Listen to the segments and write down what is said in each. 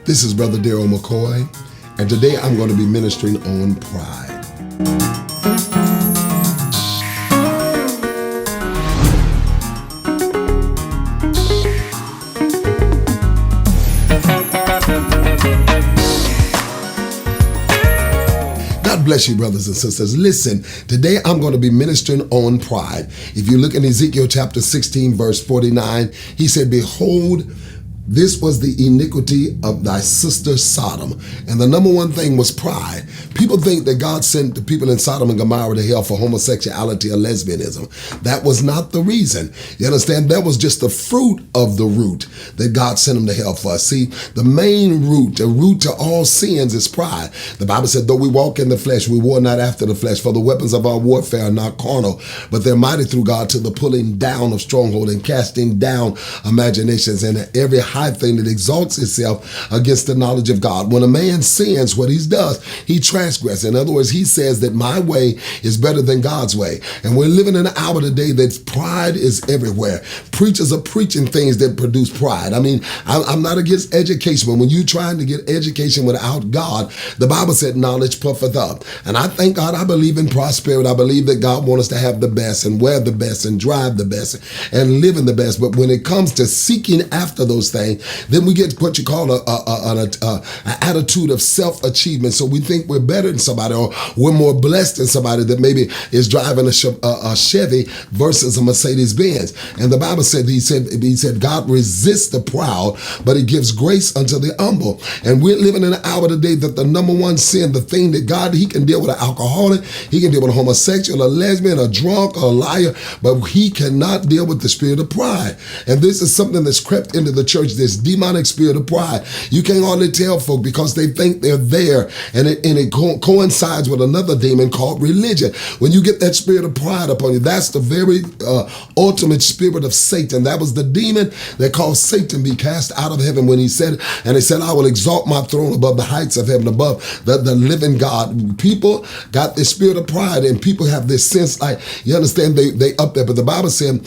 This is Brother Darryl McCoy, and today I'm going to be ministering on pride. God bless you, brothers and sisters. Listen, today I'm going to be ministering on pride. If you look in Ezekiel chapter 16, verse 49, he said, "Behold, this was the iniquity of thy sister Sodom." And the number one thing was pride. People think that God sent the people in Sodom and Gomorrah to hell for homosexuality or lesbianism. That was not the reason. You understand? That was just the fruit of the root that God sent them to hell for. See, the main root, the root to all sins is pride. The Bible said, though we walk in the flesh, we war not after the flesh, for the weapons of our warfare are not carnal, but they're mighty through God to the pulling down of stronghold and casting down imaginations and every high thing that exalts itself against the knowledge of God. When a man sins, what he does, he transgresses. In other words, he says that my way is better than God's way. And we're living in an hour today that pride is everywhere. Preachers are preaching things that produce pride. I mean, I'm not against education, but when you're trying to get education without God, the Bible said knowledge puffeth up. And I thank God, I believe in prosperity. I believe that God wants us to have the best and wear the best and drive the best and live in the best. But when it comes to seeking after those things, then we get what you call an attitude of self-achievement. So we think we're better than somebody, or we're more blessed than somebody that maybe is driving a Chevy versus a Mercedes-Benz. And the Bible said, he said, God resists the proud, but he gives grace unto the humble. And we're living in an hour today that the number one sin, the thing that God, he can deal with an alcoholic, he can deal with a homosexual, a lesbian, a drunk, a liar, but he cannot deal with the spirit of pride. And this is something that's crept into the church, this demonic spirit of pride. You can't hardly tell folk because they think they're there, and it coincides with another demon called religion. When you get that spirit of pride upon you, that's the very ultimate spirit of Satan. That was the demon that caused Satan to be cast out of heaven when he said, I will exalt my throne above the heights of heaven, above the living God. People got this spirit of pride, and people have this sense like, you understand, they up there. But the Bible said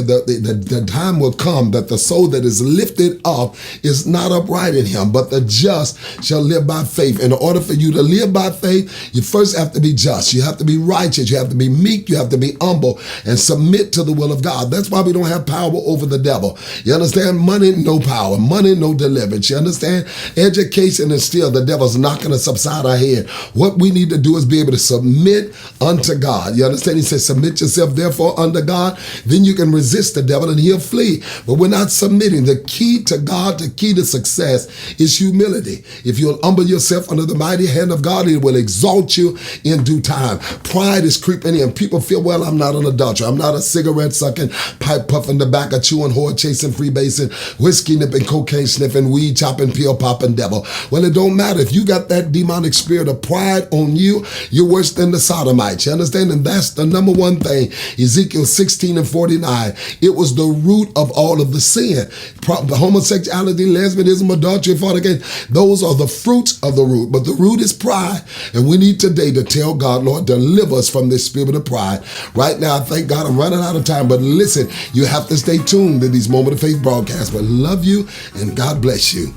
the time will come that the soul that is lifted up is not upright in him, but the just shall live by faith. In order for you to live by faith, you first have to be just. You have to be righteous. You have to be meek. You have to be humble and submit to the will of God. That's why we don't have power over the devil. You understand? Money, no power. Money, no deliverance. You understand? Education is still, the devil's not going to subside our head. What we need to do is be able to submit unto God. You understand? He says, submit yourself therefore unto God. Then you can resist the devil and he'll flee. But we're not submitting. The key to God, the key to success is humility. If you'll humble yourself under the mighty hand of God, he will exalt you in due time. Pride is creeping in. People feel, well, I'm not an adulterer. I'm not a cigarette sucking, pipe puffing, tobacco chewing, whore chasing, freebasing, whiskey nipping, cocaine sniffing, weed chopping, pill popping devil. Well, it don't matter. If you got that demonic spirit of pride on you, you're worse than the Sodomites. You understand? And that's the number one thing. Ezekiel 16 and 49. It was the root of all of the sin. The homosexuality, lesbianism, adultery, fornication, those are the fruits of the root. But the root is pride. And we need today to tell God, Lord, deliver us from this spirit of pride. Right now, thank God I'm running out of time. But listen, you have to stay tuned to these Moment of Faith broadcasts. But love you and God bless you.